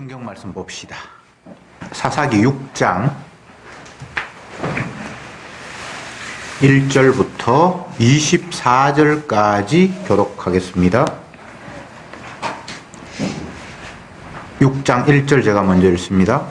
성경 말씀 봅시다. 사사기 6장 1절부터 24절까지 교독하겠습니다. 6장 1절 제가 먼저 읽습니다.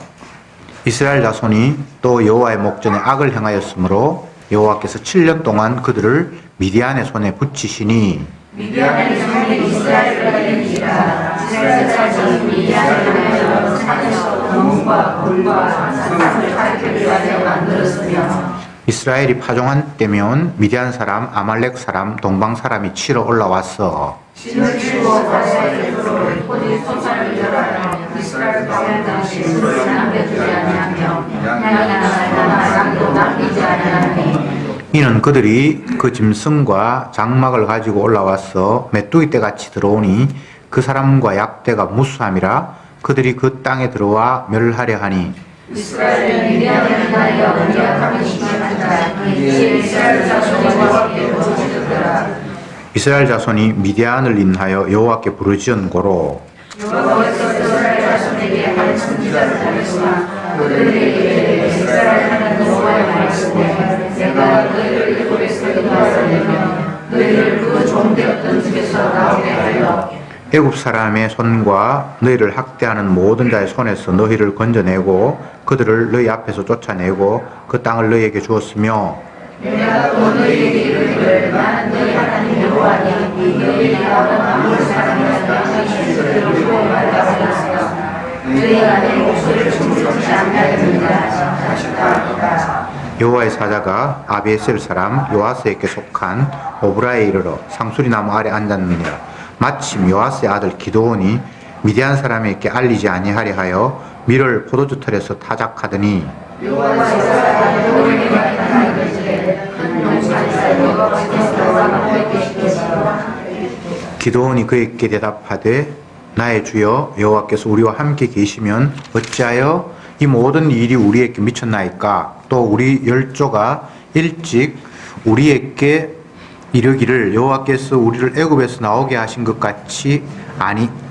이스라엘 자손이 또 여호와의 목전에 악을 행하였으므로 여호와께서 7년 동안 그들을 미디안의 손에 붙이시니 미디안의 손에 이스라엘을 이기라. 이스라엘 자손이 미디안을 향하여 산에서 동과 굴과 산을 살기 위하여 만들었으며 이스라엘이 파종한 때면 미디안 사람, 아말렉 사람, 동방 사람이 치러 올라왔어. 신을 치고 바사의 푸를 포지 소산을 열하여 이스라엘 가운데 신을 남겨주지 아니하며 양이나 양도 남기지 아니하니 이는 그들이 그 짐승과 장막을 가지고 올라와서 메뚜기 떼같이 들어오니 그 사람과 약대가 무수함이라 그들이 그 땅에 들어와 멸하려 하니 이스라엘은 미디안을 인하여 언약함이 심하다. 이에 이스라엘 자손이 여호와께 부르짖으더라. 이스라엘 자손이 미디안을 인하여 여호와께 부르짖은고로 여호와께서 이스라엘 자손에게 한 선지자를 보내시나 그들에게 이스라엘 하나님 여호와의 말씀에 내가 너희를 애굽에서 인도하려며 너희를 그 종되었던 집에서 나오게 하여 애굽 사람의 손과 너희를 학대하는 모든 자의 손에서 너희를 건져내고 그들을 너희 앞에서 쫓아내고 그 땅을 너희에게 주었으며 내가 또 너희에게 이르기를 나는 너희 하나님 여호와니 너희가 아무리 사랑하여 이스라엘을 두고 말라 하였으나 너희가 내 목소리를 듣지 아니하였느니라 하시더라. 여호와의 사자가 아비에셀 사람 요아스에게 속한 오브라에 이르러 상수리 나무 아래 앉았느니라. 마침 요아스의 아들 기드온이 미디안 사람에게 알리지 아니하려 하여 밀을 포도주 털에서 타작하더니 여호와의 사자가 기드온에게 나타나기를 큰 용사이사 여호와께서 너와 계시겠으나 기드온이 그에게 대답하되 나의 주여 여호와께서 우리와 함께 계시면 어찌하여 이 모든 일이 우리에게 미쳤나이까? 또 우리 열조가 일찍 우리에게 이르기를 여호와께서 우리를 애굽에서 나오게 하신 것 같이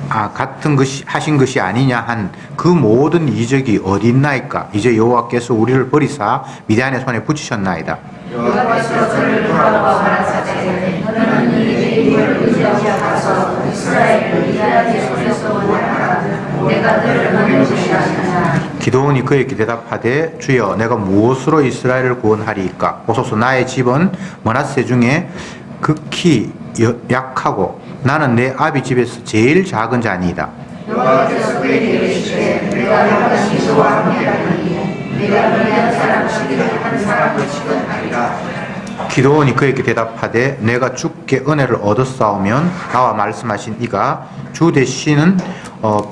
같은 것이 하신 것이 아니냐 한 그 모든 이적이 어디 있나이까? 이제 여호와께서 우리를 버리사 미디안의 손에 붙이셨나이다. 여호와께서 저를 돌아보고 가라사대 너는 이 힘을 의지하고 가서 이스라엘을 미디안의 손에서 구원하라. 내가 너를 보낼 것이 아니냐. 기드온이 그에게 대답하되 주여 내가 무엇으로 이스라엘을 구원하리이까? 보소서 나의 집은 므낫세 중에 극히 약하고 나는 내 아비 집에서 제일 작은 자니이다. 여호와께서 그에게 이르시되 내가 하나님 너와 함께하리니 내가 미디안 사람 시기를 한 사람을 치건하리라. 기드온이 그에게 대답하되 내가 주께 은혜를 얻었사오면 나와 말씀하신 이가 주 되시는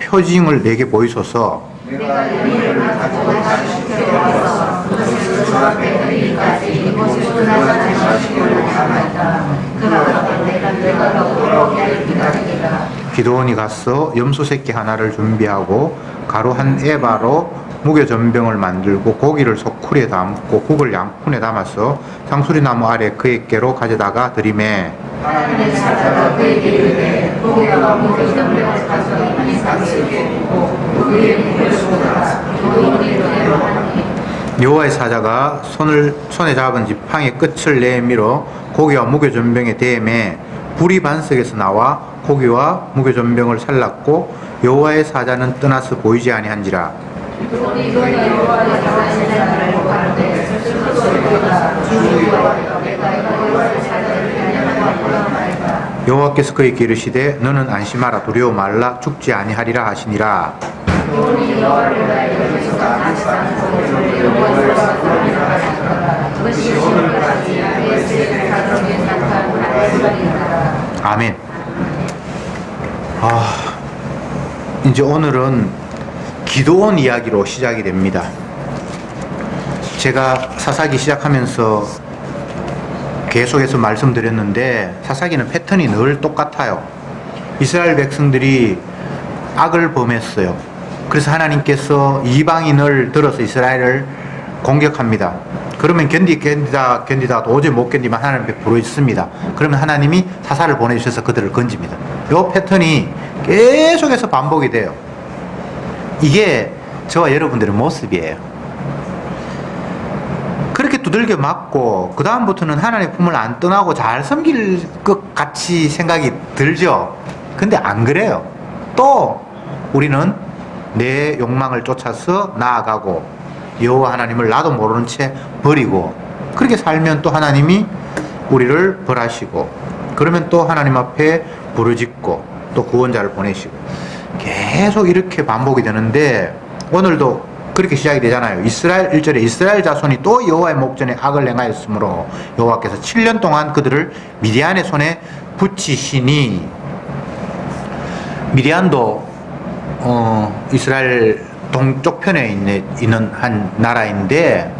표징을 내게 보이소서. 내가 용의를 가지고 다시 시켜와서 그것을 주 앞에 드리기까지 이곳에서 나가지 마시기를 원하나이다. 그러나 내가 돌아오게 할 기다리리라. 기드온이 가서 염소 새끼 하나를 준비하고 가루 한 에바로 무교전병을 만들고 고기를 소쿠리에 담고 국을 양푼에 담아서 상수리 나무 아래 그에게로 가져다가 드리매 하나님의 사자가 그에게 이르되 고기와 무교전병을 가서 이 상스에 두고 그의 목을 쏟아라. 기드온이 그대로 하니 여호와의 사자가 손에 잡은 지팡이 끝을 내밀어 고기와 무교전병에 대매 불이 반석에서 나와 고기와 무교전병을 살랐고 여호와의 사자는 떠나서 보이지 아니한지라. 기드온이 여호와의 사자를 보고 가는데 그 소리가 주 여호와여 내가 여호와의 사자를 향하여 보라나이다. 여호와께서 그에게 이르시되 너는 안심하라 두려워 말라 죽지 아니하리라 하시니라. 기드온이 여호와를 위하여 여기서 다시 않고 여호와의 사자를 하시더라. 그것이 지금까지 아비에셀 가정에 나타난 하나님이라. 아멘. 이제 오늘은 기드온 이야기로 시작이 됩니다. 제가 사사기 시작하면서 계속해서 말씀드렸는데 사사기는 패턴이 늘 똑같아요. 이스라엘 백성들이 악을 범했어요. 그래서 하나님께서 이방인을 들어서 이스라엘을 공격합니다. 그러면 견디다 도저히 못 견디면 하나님 앞에 부르짖습니다. 그러면 하나님이 사사를 보내주셔서 그들을 건집니다. 이 패턴이 계속해서 반복이 돼요. 이게 저와 여러분들의 모습이에요. 그렇게 두들겨 맞고 그 다음부터는 하나님의 품을 안 떠나고 잘 섬길 것 같이 생각이 들죠. 근데 안 그래요. 또 우리는 내 욕망을 쫓아서 나아가고 여호와 하나님을 나도 모르는 채 버리고 그렇게 살면 또 하나님이 우리를 벌하시고 그러면 또 하나님 앞에 부르짖고 또 구원자를 보내시고 계속 이렇게 반복이 되는데 오늘도 그렇게 시작이 되잖아요. 1절에 이스라엘 자손이 또 여호와의 목전에 악을 행하였으므로 여호와께서 7년 동안 그들을 미디안의 손에 붙이시니 미디안도 이스라엘 동쪽 편에 있는 한 나라인데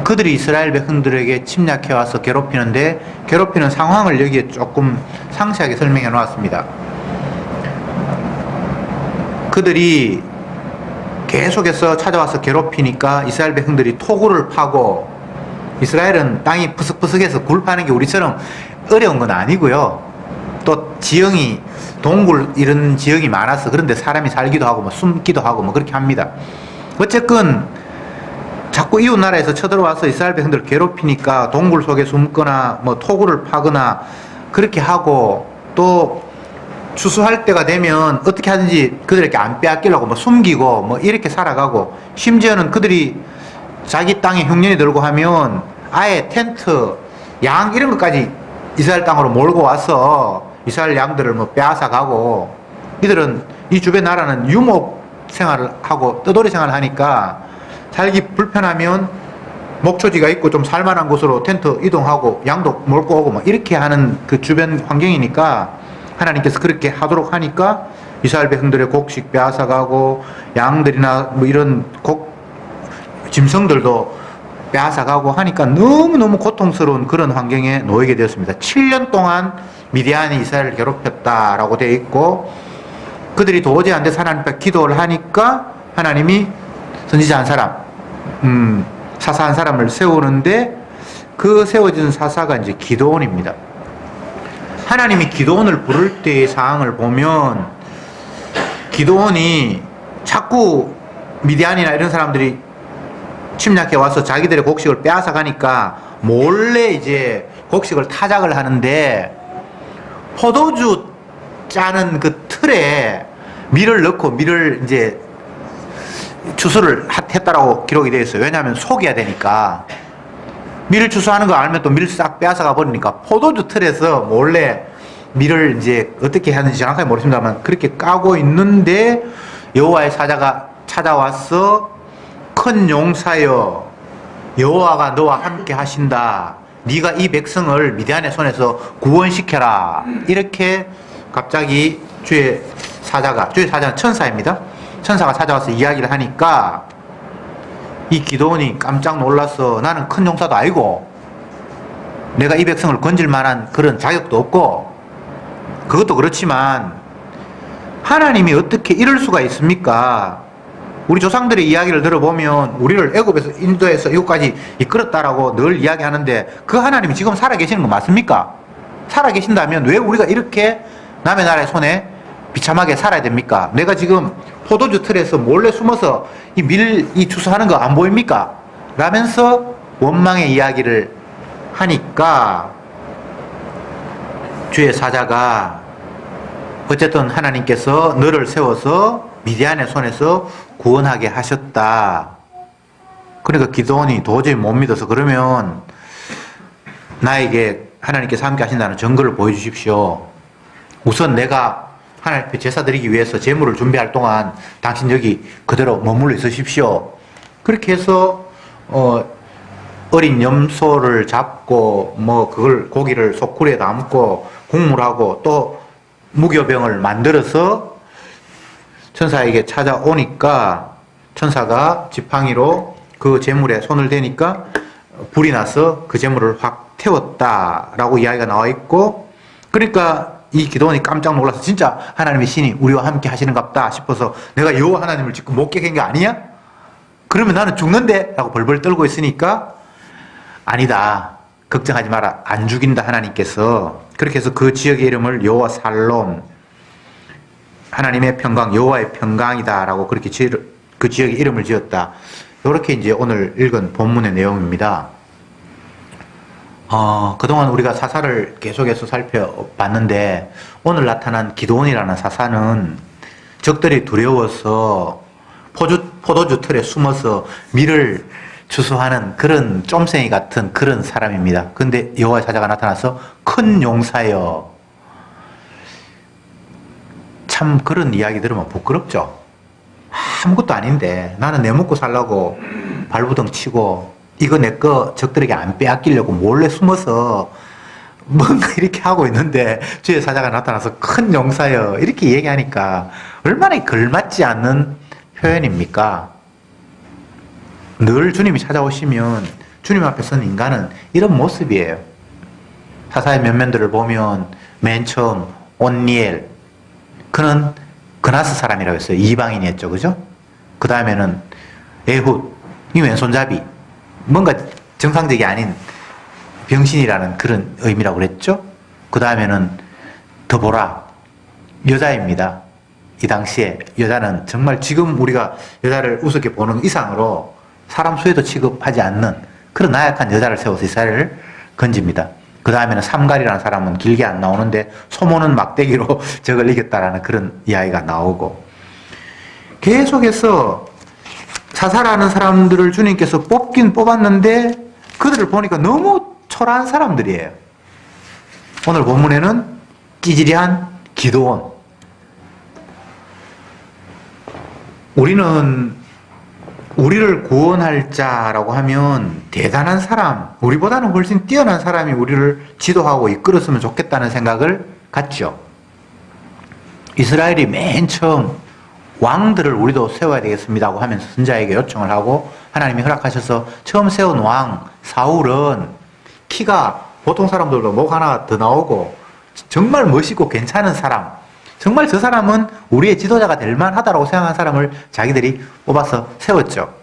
그들이 이스라엘 백성들에게 침략해 와서 괴롭히는 상황을 여기에 조금 상세하게 설명해 놓았습니다. 그들이 계속해서 찾아와서 괴롭히니까 이스라엘 백성들이 토굴을 파고 이스라엘은 땅이 푸석푸석해서 굴 파는 게 우리처럼 어려운 건 아니고요. 또 지형이 동굴 이런 지역이 많아서 그런데 사람이 살기도 하고 뭐 숨기도 하고 뭐 그렇게 합니다. 어쨌건 자꾸 이웃 나라에서 쳐들어와서 이스라엘 백성들을 괴롭히니까 동굴 속에 숨거나 뭐 토굴을 파거나 그렇게 하고 또 추수할 때가 되면 어떻게 하든지 그들에게 안 빼앗기려고 뭐 숨기고 뭐 이렇게 살아가고 심지어는 그들이 자기 땅에 흉년이 들고 하면 아예 텐트, 양 이런 것까지 이스라엘 땅으로 몰고 와서 이스라엘 양들을 뭐 빼앗아 가고 이들은 이 주변 나라는 유목 생활을 하고 떠돌이 생활을 하니까 살기 불편하면 목초지가 있고 좀 살만한 곳으로 텐트 이동하고 양도 몰고 오고 뭐 이렇게 하는 그 주변 환경이니까 하나님께서 그렇게 하도록 하니까 이스라엘 백성들의 곡식 빼앗아가고 양들이나 뭐 이런 짐승들도 빼앗아가고 하니까 너무너무 고통스러운 그런 환경에 놓이게 되었습니다. 7년 동안 미디안이 이스라엘을 괴롭혔다라고 되어 있고 그들이 도저히 안 돼서 하나님 앞에 기도를 하니까 하나님이 선지자 한 사람, 사사 한 사람을 세우는데 그 세워진 사사가 이제 기드온입니다. 하나님이 기드온을 부를 때의 상황을 보면 기드온이 자꾸 미디안이나 이런 사람들이 침략해 와서 자기들의 곡식을 빼앗아 가니까 몰래 이제 곡식을 타작을 하는데 포도주 짜는 그 틀에 밀을 넣고 밀을 이제 추수를 했다라고 기록이 되어 있어요. 왜냐하면 속여야 되니까. 밀을 추수하는 거 알면 또 밀 싹 빼앗아가 버리니까 포도주 틀에서 몰래 밀을 이제 어떻게 하는지 정확하게 모르겠습니다만 그렇게 까고 있는데 여호와의 사자가 찾아와서 큰 용사여 여호와가 너와 함께 하신다. 네가 이 백성을 미디안의 손에서 구원시켜라. 이렇게 갑자기 주의 사자는 천사입니다. 천사가 찾아와서 이야기를 하니까 이 기드온이 깜짝 놀라서 나는 큰 용사도 아니고 내가 이 백성을 건질 만한 그런 자격도 없고 그것도 그렇지만 하나님이 어떻게 이럴 수가 있습니까? 우리 조상들의 이야기를 들어보면 우리를 애굽에서 인도에서 이곳까지 이끌었다라고 늘 이야기하는데 그 하나님이 지금 살아계시는 거 맞습니까? 살아계신다면 왜 우리가 이렇게 남의 나라의 손에 비참하게 살아야 됩니까? 내가 지금 포도주 틀에서 몰래 숨어서 이 추수하는 거 안 보입니까? 라면서 원망의 이야기를 하니까 주의 사자가 어쨌든 하나님께서 너를 세워서 미디안의 손에서 구원하게 하셨다. 그러니까 기드온이 도저히 못 믿어서 그러면 나에게 하나님께서 함께 하신다는 증거를 보여주십시오. 우선 내가 하나님 앞에 제사 드리기 위해서 제물을 준비할 동안 당신 여기 그대로 머물러 있으십시오. 그렇게 해서 어린 염소를 잡고 뭐 그걸 고기를 소쿠리에 담고 국물하고 또 무교병을 만들어서 천사에게 찾아오니까 천사가 지팡이로 그 제물에 손을 대니까 불이 나서 그 제물을 확 태웠다라고 이야기가 나와 있고 그러니까 이 기드온이 깜짝 놀라서 진짜 하나님의 신이 우리와 함께 하시는갑다 싶어서 내가 여호와 하나님을 지금 목격한 게 아니냐? 그러면 나는 죽는데? 라고 벌벌 떨고 있으니까 아니다. 걱정하지 마라. 안 죽인다 하나님께서. 그렇게 해서 그 지역의 이름을 여호와 살롬 하나님의 평강, 여호와의 평강이다라고 그렇게 그 지역의 이름을 지었다. 이렇게 이제 오늘 읽은 본문의 내용입니다. 그동안 우리가 사사를 계속해서 살펴봤는데 오늘 나타난 기드온이라는 사사는 적들이 두려워서 포도주 틀에 숨어서 밀을 추수하는 그런 쫌생이 같은 그런 사람입니다. 근데 여호와의 사자가 나타나서 큰 용사여. 참 그런 이야기 들으면 부끄럽죠. 아무것도 아닌데 나는 내 먹고 살라고 발부둥 치고 이거 내 거 적들에게 안 빼앗기려고 몰래 숨어서 뭔가 이렇게 하고 있는데 주의 사자가 나타나서 큰 용사여 이렇게 얘기하니까 얼마나 걸맞지 않는 표현입니까? 늘 주님이 찾아오시면 주님 앞에 선 인간은 이런 모습이에요. 사사의 면면들을 보면 맨 처음 온니엘, 그는 그나스 사람이라고 했어요. 이방인이었죠. 그죠? 그 다음에는 에훗, 이 왼손잡이, 뭔가 정상적이 아닌 병신이라는 그런 의미라고 그랬죠. 그 다음에는 드보라, 여자입니다. 이 당시에 여자는 정말 지금 우리가 여자를 우습게 보는 이상으로 사람 수에도 취급하지 않는 그런 나약한 여자를 세워서 이스라엘을 건집니다. 그 다음에는 삼갈이라는 사람은 길게 안 나오는데 소모는 막대기로 적을 이겼다라는 그런 이야기가 나오고, 계속해서 사사라는 사람들을 주님께서 뽑긴 뽑았는데 그들을 보니까 너무 초라한 사람들이에요. 오늘 본문에는 찌질이한 기드온. 우리를 구원할 자라고 하면 대단한 사람, 우리보다는 훨씬 뛰어난 사람이 우리를 지도하고 이끌었으면 좋겠다는 생각을 갖죠. 이스라엘이 맨 처음 왕들을 우리도 세워야 되겠습니다 고 하면서 선자에게 요청을 하고 하나님이 허락하셔서 처음 세운 왕 사울은 키가 보통 사람들보다 목 하나 더 나오고 정말 멋있고 괜찮은 사람, 정말 저 사람은 우리의 지도자가 될 만하다고 생각한 사람을 자기들이 뽑아서 세웠죠.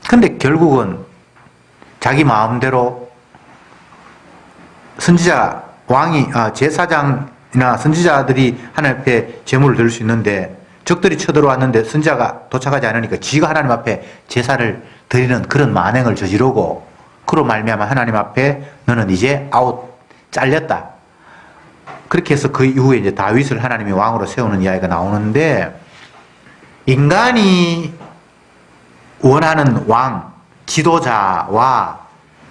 근데 결국은 자기 마음대로 선지자, 제사장이나 선지자들이 하나님 앞에 제물을 드릴 수 있는데 적들이 쳐들어왔는데 선지자가 도착하지 않으니까 지가 하나님 앞에 제사를 드리는 그런 만행을 저지르고, 그로 말미암아 하나님 앞에 너는 이제 아웃, 잘렸다. 그렇게 해서 그 이후에 이제 다윗을 하나님이 왕으로 세우는 이야기가 나오는데, 인간이 원하는 왕, 지도자와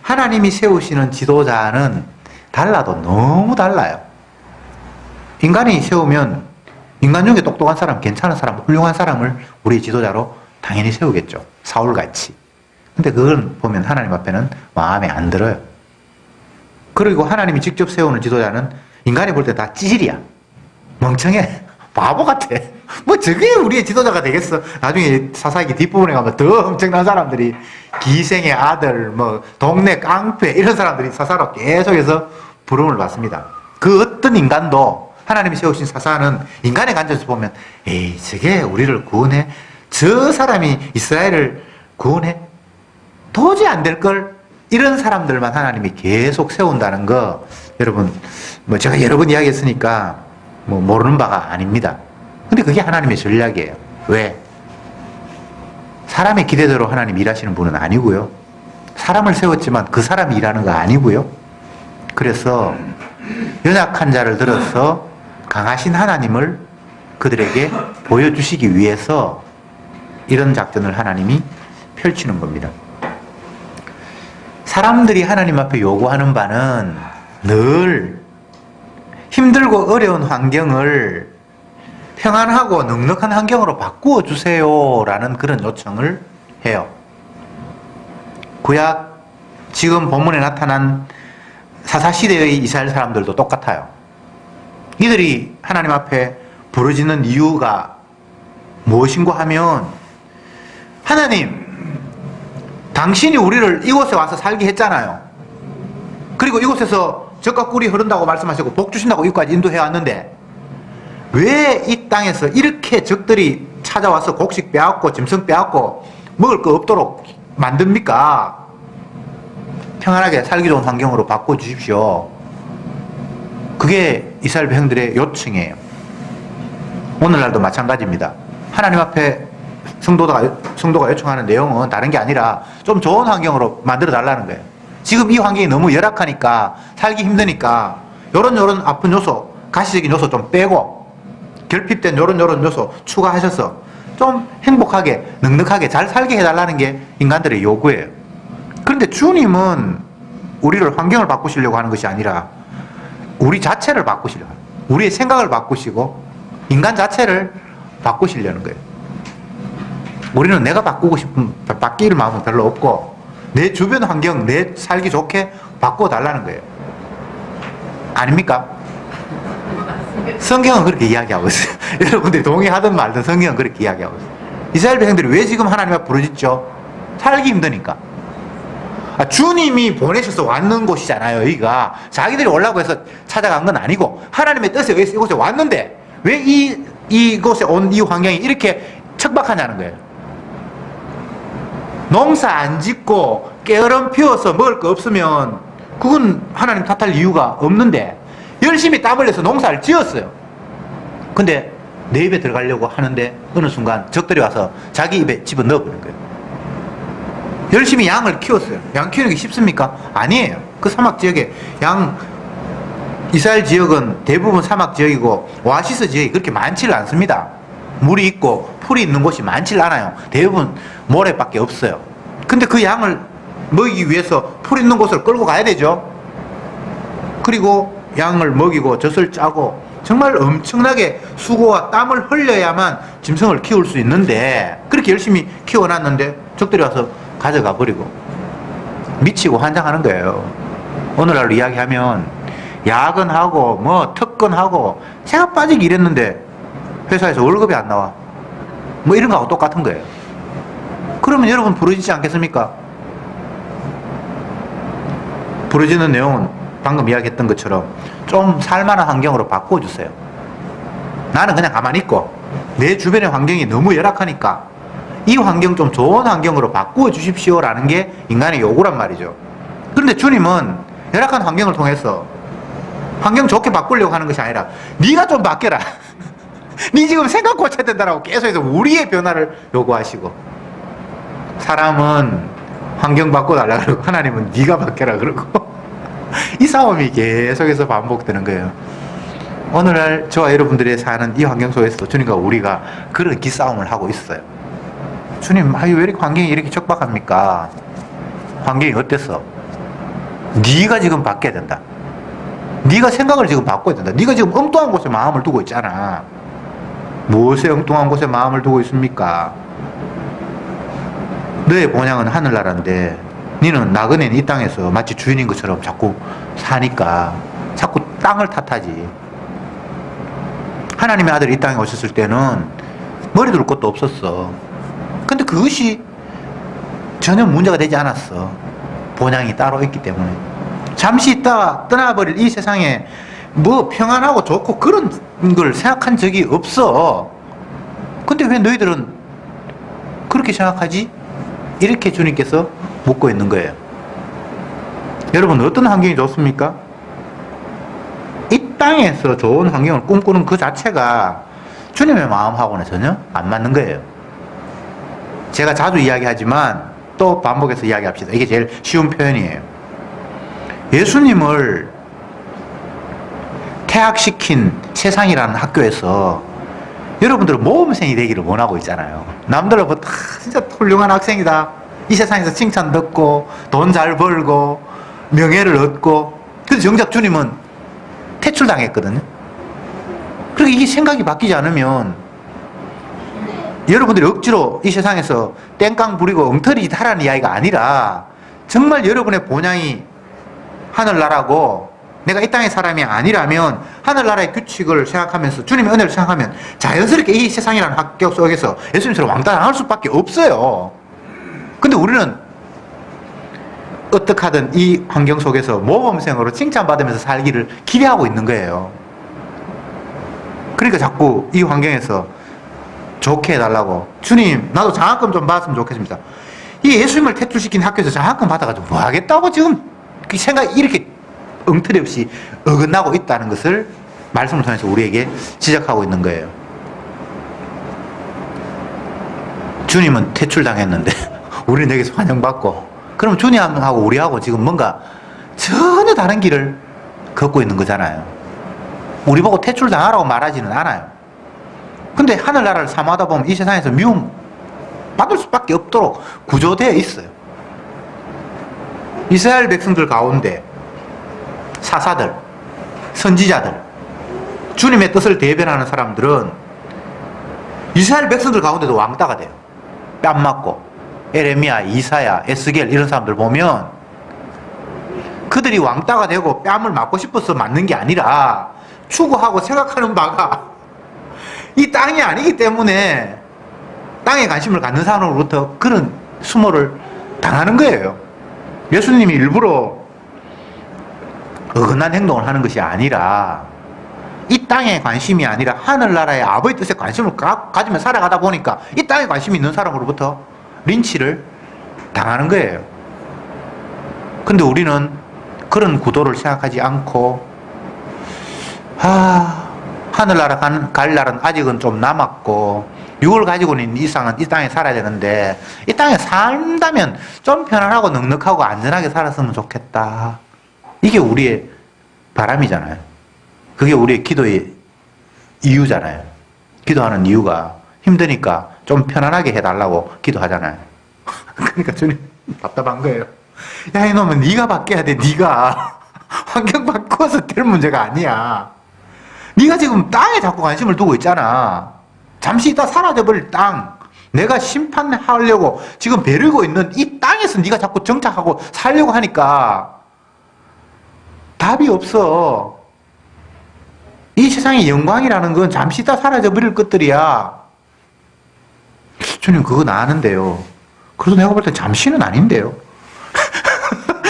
하나님이 세우시는 지도자는 달라도 너무 달라요. 인간이 세우면 인간 중에 똑똑한 사람, 괜찮은 사람, 훌륭한 사람을 우리 지도자로 당연히 세우겠죠. 사울같이. 근데 그걸 보면 하나님 앞에는 마음에 안 들어요. 그리고 하나님이 직접 세우는 지도자는 인간이 볼 때 다 찌질이야. 멍청해. 바보 같아. 뭐 저게 우리의 지도자가 되겠어. 나중에 사사기 뒷부분에 가면 더 엄청난 사람들이, 기생의 아들, 뭐 동네 깡패 이런 사람들이 사사로 계속해서 부름을 받습니다. 그 어떤 인간도 하나님이 세우신 사사는 인간의 관점에서 보면 에이 저게 우리를 구원해? 저 사람이 이스라엘을 구원해? 도저히 안 될 걸. 이런 사람들만 하나님이 계속 세운다는 거, 여러분 뭐 제가 여러 번 이야기했으니까 뭐 모르는 바가 아닙니다. 근데 그게 하나님의 전략이에요. 왜? 사람의 기대대로 하나님 일하시는 분은 아니고요. 사람을 세웠지만 그 사람이 일하는 거 아니고요. 그래서 연약한 자를 들어서 강하신 하나님을 그들에게 보여주시기 위해서 이런 작전을 하나님이 펼치는 겁니다. 사람들이 하나님 앞에 요구하는 바는 늘 힘들고 어려운 환경을 평안하고 넉넉한 환경으로 바꾸어 주세요라는 그런 요청을 해요. 구약 지금 본문에 나타난 사사시대의 이스라엘 사람들도 똑같아요. 이들이 하나님 앞에 부르짖는 이유가 무엇인고 하면, 하나님, 당신이 우리를 이곳에 와서 살게 했잖아요. 그리고 이곳에서 젖과 꿀이 흐른다고 말씀하시고 복 주신다고 이곳까지 인도해 왔는데 왜 이 땅에서 이렇게 적들이 찾아와서 곡식 빼앗고 짐승 빼앗고 먹을 거 없도록 만듭니까? 평안하게 살기 좋은 환경으로 바꿔주십시오. 그게 이스라엘 백성들의 요청이에요. 오늘날도 마찬가지입니다. 하나님 앞에 성도가 요청하는 내용은 다른 게 아니라 좀 좋은 환경으로 만들어 달라는 거예요. 지금 이 환경이 너무 열악하니까, 살기 힘드니까, 요런 아픈 요소, 가시적인 요소 좀 빼고, 결핍된 요런 요소 추가하셔서 좀 행복하게, 넉넉하게 잘 살게 해달라는 게 인간들의 요구예요. 그런데 주님은 우리를 환경을 바꾸시려고 하는 것이 아니라, 우리 자체를 바꾸시려고 해요. 우리의 생각을 바꾸시고, 인간 자체를 바꾸시려는 거예요. 우리는 내가 바뀔 마음은 별로 없고, 내 주변 환경, 내 살기 좋게 바꿔달라는 거예요. 아닙니까? 성경은 그렇게 이야기하고 있어요. 여러분들이 동의하든 말든 성경은 그렇게 이야기하고 있어요. 이스라엘 백성들이 왜 지금 하나님 앞에 부르짖죠? 살기 힘드니까. 주님이 보내셔서 왔는 곳이잖아요. 여기가 자기들이 오려고 해서 찾아간 건 아니고 하나님의 뜻에 의해서 이곳에 왔는데 왜 이곳에 온 이 환경이 이렇게 척박하냐는 거예요. 농사 안 짓고 게으름 피워서 먹을 거 없으면 그건 하나님 탓할 이유가 없는데 열심히 땀 흘려서 농사를 지었어요. 근데 내 입에 들어가려고 하는데 어느 순간 적들이 와서 자기 입에 집어넣어버린 거예요. 열심히 양을 키웠어요. 양 키우는 게 쉽습니까? 아니에요. 그 사막 지역에 이스라엘 지역은 대부분 사막 지역이고 오아시스 지역이 그렇게 많지를 않습니다. 물이 있고 풀이 있는 곳이 많지를 않아요. 대부분 모래밖에 없어요. 근데 그 양을 먹이기 위해서 풀 있는 곳을 끌고 가야 되죠. 그리고 양을 먹이고 젖을 짜고 정말 엄청나게 수고와 땀을 흘려야만 짐승을 키울 수 있는데 그렇게 열심히 키워놨는데 적들이 와서 가져가 버리고 미치고 환장하는 거예요. 오늘날로 이야기하면 야근하고 뭐 특근하고 새가 빠지기 이랬는데 회사에서 월급이 안 나와. 뭐 이런 거하고 똑같은 거예요. 그러면 여러분 부르짖지 않겠습니까? 부르짖는 내용은 방금 이야기했던 것처럼 좀 살만한 환경으로 바꿔주세요. 나는 그냥 가만히 있고 내 주변의 환경이 너무 열악하니까 이 환경 좀 좋은 환경으로 바꾸어 주십시오라는 게 인간의 요구란 말이죠. 그런데 주님은 열악한 환경을 통해서 환경 좋게 바꾸려고 하는 것이 아니라 네가 좀 바뀌어라. 네 지금 생각 고쳐야 된다라고 계속해서 우리의 변화를 요구하시고 사람은 환경 바꿔달라 그러고 하나님은 네가 바뀌어라 그러고 이 싸움이 계속해서 반복되는 거예요. 오늘날 저와 여러분들이 사는 이 환경 속에서 주님과 우리가 그런 기싸움을 하고 있어요. 주님, 왜 이렇게 환경이 이렇게 척박합니까? 환경이 어땠어? 네가 지금 바뀌어야 된다. 네가 생각을 지금 바꿔야 된다. 네가 지금 엉뚱한 곳에 마음을 두고 있잖아. 무엇에 엉뚱한 곳에 마음을 두고 있습니까? 너의 본향은 하늘나라인데 너는 나그네는 이 땅에서 마치 주인인 것처럼 자꾸 사니까 자꾸 땅을 탓하지. 하나님의 아들이 이 땅에 오셨을 때는 머리 둘 것도 없었어. 근데 그것이 전혀 문제가 되지 않았어. 본향이 따로 있기 때문에. 잠시 있다가 떠나버릴 이 세상에 뭐 평안하고 좋고 그런 걸 생각한 적이 없어. 근데 왜 너희들은 그렇게 생각하지? 이렇게 주님께서 묻고 있는 거예요. 여러분, 어떤 환경이 좋습니까? 이 땅에서 좋은 환경을 꿈꾸는 그 자체가 주님의 마음하고는 전혀 안 맞는 거예요. 제가 자주 이야기하지만 또 반복해서 이야기합시다. 이게 제일 쉬운 표현이에요. 예수님을 퇴학시킨 세상이라는 학교에서 여러분들은 모범생이 되기를 원하고 있잖아요. 남들로부터 진짜 훌륭한 학생이다. 이 세상에서 칭찬 듣고 돈 잘 벌고 명예를 얻고. 근데 정작 주님은 퇴출당했거든요. 그러니까 이게 생각이 바뀌지 않으면 여러분들이 억지로 이 세상에서 땡깡 부리고 엉터리 하라는 이야기가 아니라 정말 여러분의 본향이 하늘나라고 내가 이 땅의 사람이 아니라면 하늘나라의 규칙을 생각하면서 주님의 은혜를 생각하면 자연스럽게 이 세상이라는 학교 속에서 예수님처럼 왕따당할 수밖에 없어요. 근데 우리는 어떻게 하든 이 환경 속에서 모범생으로 칭찬받으면서 살기를 기대하고 있는 거예요. 그러니까 자꾸 이 환경에서 좋게 해달라고. 주님, 나도 장학금 좀 받았으면 좋겠습니다. 이 예수님을 퇴출시킨 학교에서 장학금 받아가지고 뭐 하겠다고 지금 그 생각이 이렇게 엉터리 없이 어긋나고 있다는 것을 말씀을 통해서 우리에게 지적하고 있는 거예요. 주님은 퇴출당했는데 우리는 여기서 환영받고, 그럼 주님하고 우리하고 지금 뭔가 전혀 다른 길을 걷고 있는 거잖아요. 우리 보고 퇴출당하라고 말하지는 않아요. 근데 하늘나라를 사모하다 보면 이 세상에서 미움 받을 수밖에 없도록 구조되어 있어요. 이스라엘 백성들 가운데 사사들, 선지자들, 주님의 뜻을 대변하는 사람들은 이스라엘 백성들 가운데도 왕따가 돼요. 뺨 맞고 에레미야, 이사야, 에스겔 이런 사람들 보면 그들이 왕따가 되고 뺨을 맞고 싶어서 맞는 게 아니라 추구하고 생각하는 바가 이 땅이 아니기 때문에 땅에 관심을 갖는 사람으로부터 그런 수모를 당하는 거예요. 예수님이 일부러 어긋난 행동을 하는 것이 아니라 이 땅에 관심이 아니라 하늘나라의 아버지 뜻에 관심을 가지며 살아가다 보니까 이 땅에 관심이 있는 사람으로부터 린치를 당하는 거예요. 근데 우리는 그런 구도를 생각하지 않고 하늘나라 갈 날은 아직은 좀 남았고 육을 가지고 있는 이상은 이 땅에 살아야 되는데 이 땅에 산다면 좀 편안하고 넉넉하고 안전하게 살았으면 좋겠다. 이게 우리의 바람이잖아요. 그게 우리의 기도의 이유잖아요. 기도하는 이유가 힘드니까 좀 편안하게 해달라고 기도하잖아요. 그러니까 주님 답답한 거예요. 야, 이놈은 네가 바뀌어야 돼. 네가 환경 바꿔서 될 문제가 아니야. 네가 지금 땅에 자꾸 관심을 두고 있잖아. 잠시 있다 사라져버릴 땅, 내가 심판하려고 지금 베르고 있는 이 땅에서 네가 자꾸 정착하고 살려고 하니까 답이 없어. 이 세상의 영광이라는 건 잠시 있다 사라져버릴 것들이야. 주님 그거 나 아는데요. 그래도 내가 볼 때 잠시는 아닌데요.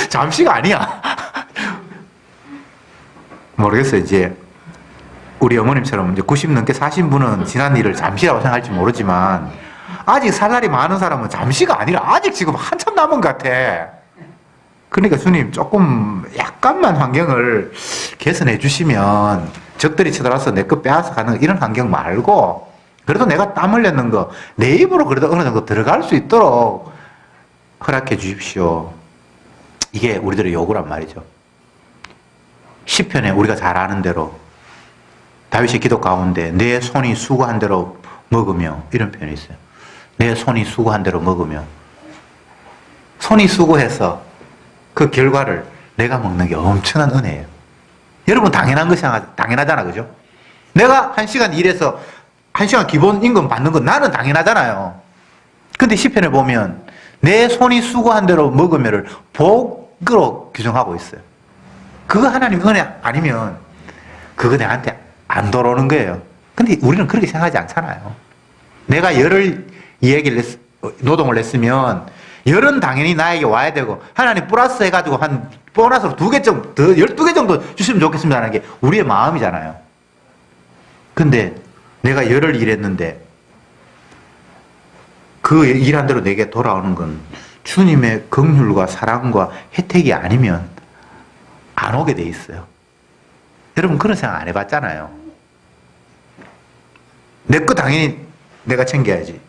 잠시가 아니야. 모르겠어요. 이제 우리 어머님처럼 이제 90 넘게 사신 분은 지난 일을 잠시라고 생각할지 모르지만 아직 살 날이 많은 사람은 잠시가 아니라 아직 지금 한참 남은 것 같아. 그러니까 주님 조금 약간만 환경을 개선해 주시면 적들이 쳐들어와서 내 거 빼앗아 가는 이런 환경 말고 그래도 내가 땀 흘렸는 거 내 입으로 그래도 어느 정도 들어갈 수 있도록 허락해 주십시오. 이게 우리들의 요구란 말이죠. 시편에 우리가 잘 아는 대로 다윗의 기도 가운데 내 손이 수고한 대로 먹으며 이런 표현이 있어요. 내 손이 수고한 대로 먹으며, 손이 수고해서 그 결과를 내가 먹는 게 엄청난 은혜예요. 여러분 당연한 것이 당연하잖아, 그죠? 내가 1시간 일해서 1시간 기본 임금 받는 건 나는 당연하잖아요. 근데 시편에 보면 내 손이 수고한 대로 먹으며를 복으로 규정하고 있어요. 그거 하나님 은혜 아니면 그거 내한테 안 돌아오는 거예요. 근데 우리는 그렇게 생각하지 않잖아요. 내가 열을 노동을 냈으면 열은 당연히 나에게 와야 되고 하나님 플러스 해가지고 한 보너스로 2개 정도, 더 12개 정도 주시면 좋겠습니다 하는 게 우리의 마음이잖아요. 근데 내가 열을 일했는데 그 일한 대로 내게 돌아오는 건 주님의 긍휼과 사랑과 혜택이 아니면 안 오게 돼 있어요. 여러분 그런 생각 안 해봤잖아요. 내 거 당연히 내가 챙겨야지.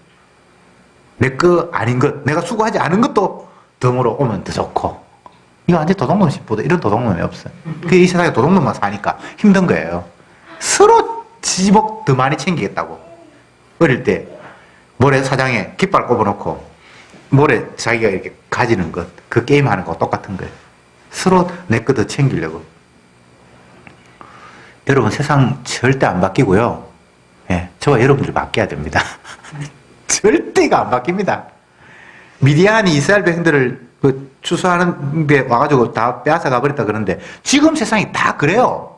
내 거 아닌 것, 내가 수고하지 않은 것도 덤으로 오면 더 좋고. 이거 완전 도둑놈 싶보다 이런 도둑놈이 없어요. 그게 이 세상에 도둑놈만 사니까 힘든 거예요. 서로 지복 더 많이 챙기겠다고. 어릴 때 모래사장에 깃발 꼽아놓고 모래 자기가 이렇게 가지는 것, 그 게임하는 거 똑같은 거예요. 서로 내 거 더 챙기려고. 여러분 세상 절대 안 바뀌고요. 예, 저와 여러분들 바뀌어야 됩니다. 절대가 안 바뀝니다. 미디안이 이스라엘 백성들을 추수하는 데 와가지고 다 빼앗아 가버렸다 그러는데 지금 세상이 다 그래요.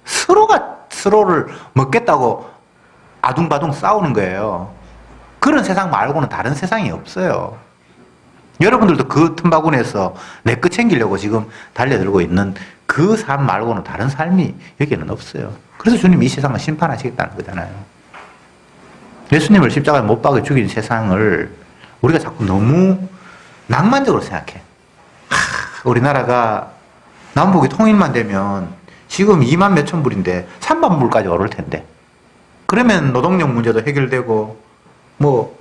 서로가 서로를 먹겠다고 아둥바둥 싸우는 거예요. 그런 세상 말고는 다른 세상이 없어요. 여러분들도 그 틈바구니에서 내 거 챙기려고 지금 달려들고 있는 그 삶 말고는 다른 삶이 여기는 없어요. 그래서 주님이 이 세상을 심판하시겠다는 거잖아요. 예수님을 십자가에 못 박아 죽인 세상을 우리가 자꾸 너무 낭만적으로 생각해. 우리나라가 남북이 통일만 되면 지금 2만 몇천 불인데 3만 불까지 오를 텐데. 그러면 노동력 문제도 해결되고 뭐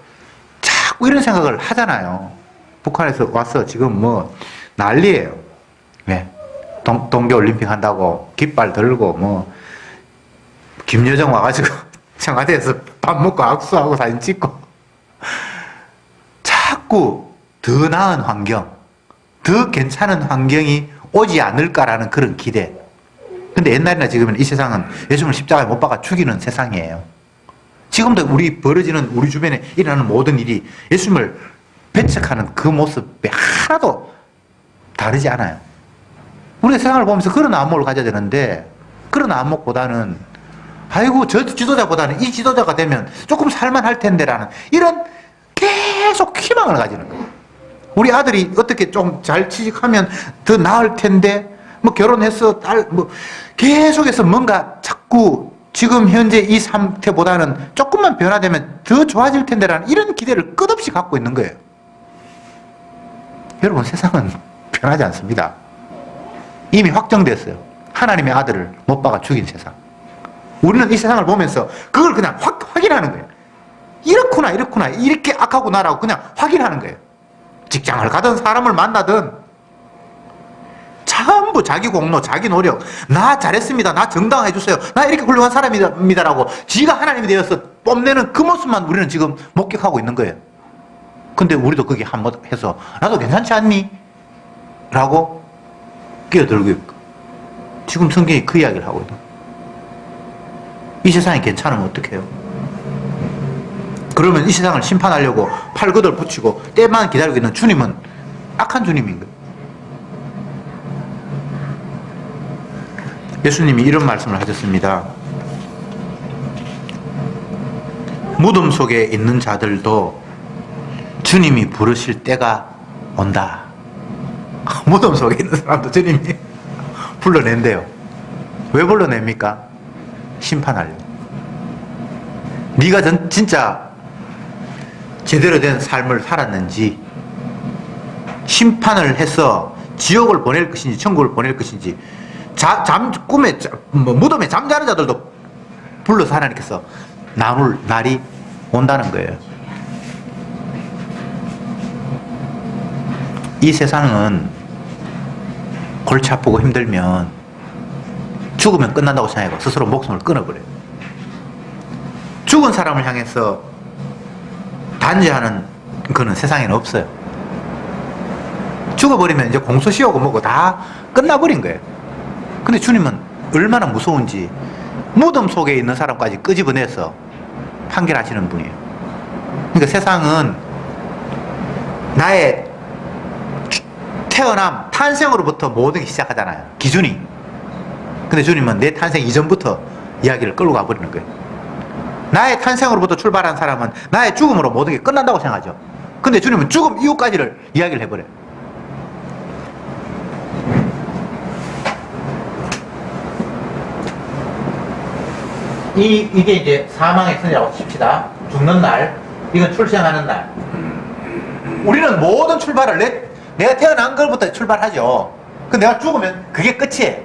자꾸 이런 생각을 하잖아요. 북한에서 와서 지금 뭐 난리예요. 왜? 동계올림픽 한다고 깃발 들고 뭐 김여정 와가지고 청와대에서 밥 먹고 악수하고 사진 찍고 자꾸 더 나은 환경, 더 괜찮은 환경이 오지 않을까라는 그런 기대. 근데 옛날이나 지금은 이 세상은 예수님을 십자가에 못 박아 죽이는 세상이에요. 지금도 우리 주변에 일어나는 모든 일이 예수님을 배척하는 그 모습이 하나도 다르지 않아요. 우리가 세상을 보면서 그런 안목을 가져야 되는데, 그런 안목보다는 아이고 저 지도자보다는 이 지도자가 되면 조금 살만할 텐데라는 이런 계속 희망을 가지는 거예요. 우리 아들이 어떻게 좀 잘 취직하면 더 나을 텐데, 뭐 결혼해서 뭐 계속해서 뭔가 자꾸 지금 현재 이 상태보다는 조금만 변화되면 더 좋아질 텐데라는 이런 기대를 끝없이 갖고 있는 거예요. 여러분, 세상은 변하지 않습니다. 이미 확정됐어요. 하나님의 아들을 못 박아 죽인 세상. 우리는 이 세상을 보면서 그걸 그냥 확인하는 거예요. 이렇구나 이렇게 악하고 나라고 그냥 확인하는 거예요. 직장을 가든 사람을 만나든 전부 자기 공로, 자기 노력, 나 잘했습니다, 나 정당해 주세요, 나 이렇게 훌륭한 사람입니다라고 지가 하나님이 되어서 뽐내는 그 모습만 우리는 지금 목격하고 있는 거예요. 근데 우리도 거기에 한번 해서 나도 괜찮지 않니? 라고 끼어들고 있고, 지금 성경이 그 이야기를 하고 있는 거예요. 이 세상이 괜찮으면 어떡해요? 그러면 이 세상을 심판하려고 팔거들 붙이고 때만 기다리고 있는 주님은 악한 주님인 거예요. 예수님이 이런 말씀을 하셨습니다. 무덤 속에 있는 자들도 주님이 부르실 때가 온다. 무덤 속에 있는 사람도 주님이 불러낸대요. 왜 불러냅니까? 심판하려고. 네가 진짜 제대로 된 삶을 살았는지, 심판을 해서 지옥을 보낼 것인지 천국을 보낼 것인지, 꿈에 무덤에 잠자는 자들도 불러서 하나님께서 나눌 날이 온다는 거예요. 이 세상은 골치 아프고 힘들면 죽으면 끝난다고 생각하고 스스로 목숨을 끊어버려요. 죽은 사람을 향해서 단죄하는 그는 세상에는 없어요. 죽어버리면 이제 공소시효고 뭐고 다 끝나버린 거예요. 근데 주님은 얼마나 무서운지 무덤 속에 있는 사람까지 끄집어내서 판결하시는 분이에요. 그러니까 세상은 나의 태어남, 탄생으로부터 모든 게 시작하잖아요. 기준이. 근데 주님은 내 탄생 이전부터 이야기를 끌고 가버리는 거예요. 나의 탄생으로부터 출발한 사람은 나의 죽음으로 모든 게 끝난다고 생각하죠. 근데 주님은 죽음 이후까지를 이야기를 해버려요. 이게 이제 사망의 선이라고 칩시다. 죽는 날, 이건 출생하는 날. 우리는 모든 출발을 내가 태어난 걸부터 출발하죠. 근데 내가 죽으면 그게 끝이에요.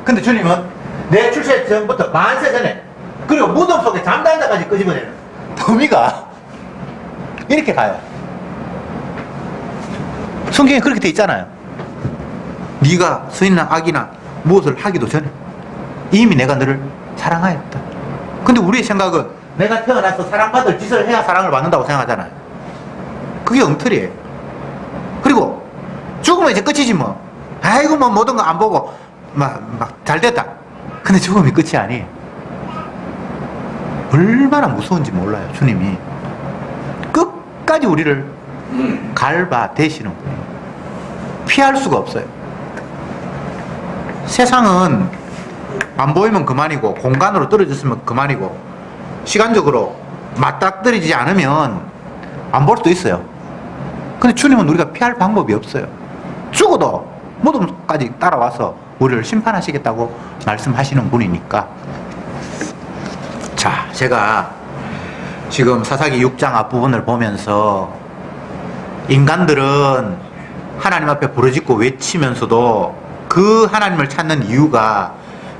근데 주님은 내 출생 전부터 만세 전에, 그리고 무덤 속에 잠자는 자까지 끄집어내는 범위가 이렇게 가요. 성경에 그렇게 돼 있잖아요. 네가 선이나 악이나 무엇을 하기도 전에 이미 내가 너를 사랑하였다. 근데 우리의 생각은 내가 태어나서 사랑받을 짓을 해야 사랑을 받는다고 생각하잖아요. 그게 엉터리예요. 그리고 죽으면 이제 끝이지 뭐. 아이고 뭐 모든 거 안 보고 막 잘됐다. 근데 죽음이 끝이 아니에요. 얼마나 무서운지 몰라요. 주님이 끝까지 우리를 갈바대시는 거예요. 피할 수가 없어요. 세상은 안 보이면 그만이고, 공간으로 떨어졌으면 그만이고, 시간적으로 맞닥뜨리지 않으면 안 볼 수도 있어요. 근데 주님은 우리가 피할 방법이 없어요. 죽어도 무덤까지 따라와서 우리를 심판하시겠다고 말씀하시는 분이니까. 자, 제가 지금 사사기 6장 앞부분을 보면서 인간들은 하나님 앞에 부르짖고 외치면서도 그 하나님을 찾는 이유가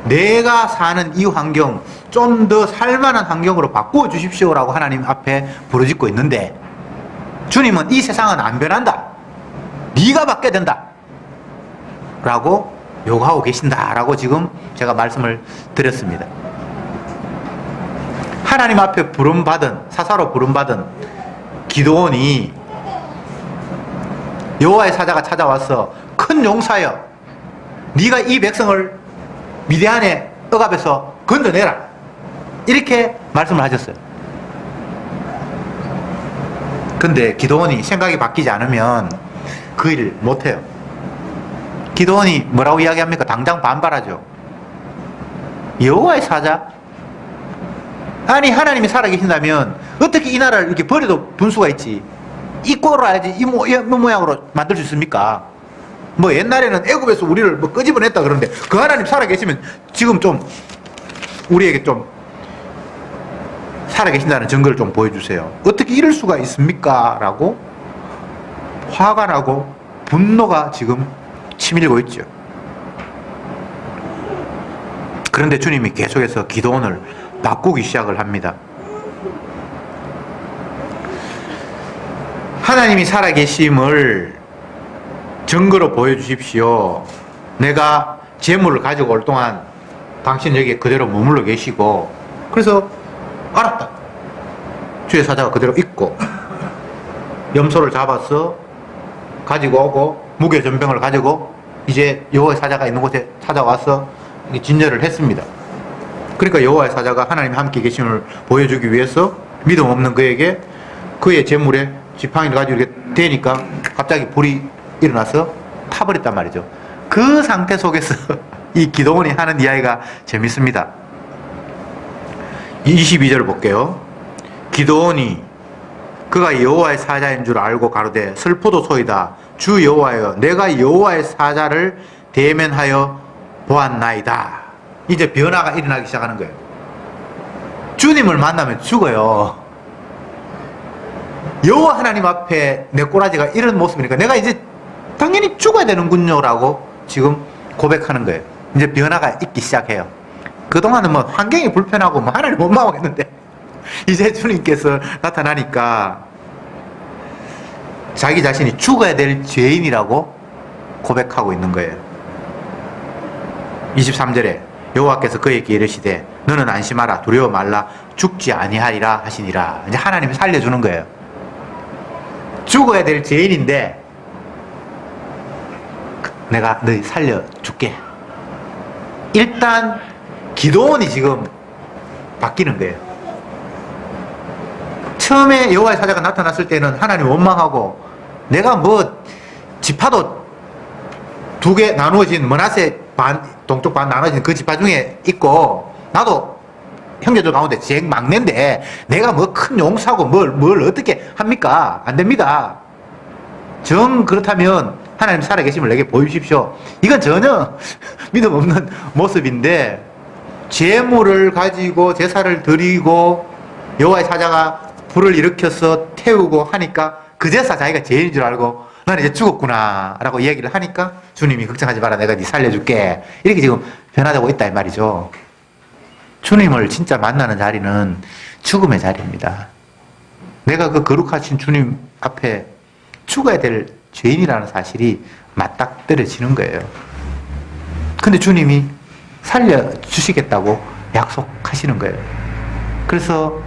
내가 사는 이 환경 좀 더 살만한 환경으로 바꾸어 주십시오라고 하나님 앞에 부르짖고 있는데, 주님은 이 세상은 안 변한다. 네가 바뀌어야 된다. 라고 요구하고 계신다라고 지금 제가 말씀을 드렸습니다. 하나님 앞에 부름받은, 사사로 부름받은 기드온이 여호와의 사자가 찾아와서 큰 용사여, 네가 이 백성을 미디안의 억압에서 건져내라, 이렇게 말씀을 하셨어요. 근데 기드온이 생각이 바뀌지 않으면 그 일을 못해요. 기드온이 뭐라고 이야기합니까? 당장 반발하죠. 여호와의 사자? 아니, 하나님이 살아계신다면 어떻게 이 나라를 이렇게 버려도 분수가 있지, 이 꼴을 알지 이 모양으로 만들 수 있습니까? 뭐 옛날에는 애굽에서 우리를 뭐 끄집어냈다 그러는데 그 하나님 살아계시면 지금 좀 우리에게 좀 살아계신다는 증거를 좀 보여주세요. 어떻게 이럴 수가 있습니까? 라고 화가 나고 분노가 지금 치밀고 있죠. 그런데 주님이 계속해서 기도원을 바꾸기 시작을 합니다. 하나님이 살아계심을 증거로 보여주십시오. 내가 재물을 가지고 올 동안 당신 여기 그대로 머물러 계시고, 그래서 알았다. 주의 사자가 그대로 있고 염소를 잡아서 가지고 오고 무게 전병을 가지고 이제 여호와의 사자가 있는 곳에 찾아와서 진열을 했습니다. 그러니까 여호와의 사자가 하나님이 함께 계심을 보여주기 위해서 믿음 없는 그에게 그의 재물에 지팡이를 가지고 이렇게 대니까 갑자기 불이 일어나서 타버렸단 말이죠. 그 상태 속에서 이 기도원이 하는 이야기가 재밌습니다. 22절을 볼게요. 기도원이 그가 여호와의 사자인 줄 알고 가로되 슬프도소이다. 주 여호와여, 내가 여호와의 사자를 대면하여 보았나이다. 이제 변화가 일어나기 시작하는 거예요. 주님을 만나면 죽어요. 여호와 하나님 앞에 내 꼬라지가 이런 모습이니까 내가 이제 당연히 죽어야 되는군요 라고 지금 고백하는 거예요. 이제 변화가 있기 시작해요. 그동안은 뭐 환경이 불편하고 뭐 하나님 못 막았는데 이제 주님께서 나타나니까 자기 자신이 죽어야 될 죄인이라고 고백하고 있는 거예요. 23절에 여호와께서 그에게 이르시되 너는 안심하라, 두려워 말라, 죽지 아니하리라 하시니라. 이제 하나님이 살려주는 거예요. 죽어야 될 죄인인데 내가 너 살려줄게. 일단 기도원이 지금 바뀌는 거예요. 처음에 여호와의 사자가 나타났을 때는 하나님 원망하고, 내가 뭐 지파도 두 개 나누어진 므낫세 반, 동쪽 반 나눠진 그 지파 중에 있고 나도 형제들 가운데 제일 막내인데 내가 뭐 큰 용사고 뭘 어떻게 합니까? 안 됩니다. 정 그렇다면 하나님 살아계심을 내게 보여주십시오. 이건 전혀 믿음 없는 모습인데, 제물을 가지고 제사를 드리고 여호와의 사자가 불을 일으켜서 태우고 하니까 그 제사 자기가 죄인인 줄 알고 나는 이제 죽었구나 라고 이야기를 하니까 주님이 걱정하지 마라, 내가 네 살려줄게, 이렇게 지금 변화되고 있다 이 말이죠. 주님을 진짜 만나는 자리는 죽음의 자리입니다. 내가 그 거룩하신 주님 앞에 죽어야 될 죄인이라는 사실이 맞닥뜨려지는 거예요. 근데 주님이 살려주시겠다고 약속하시는 거예요. 그래서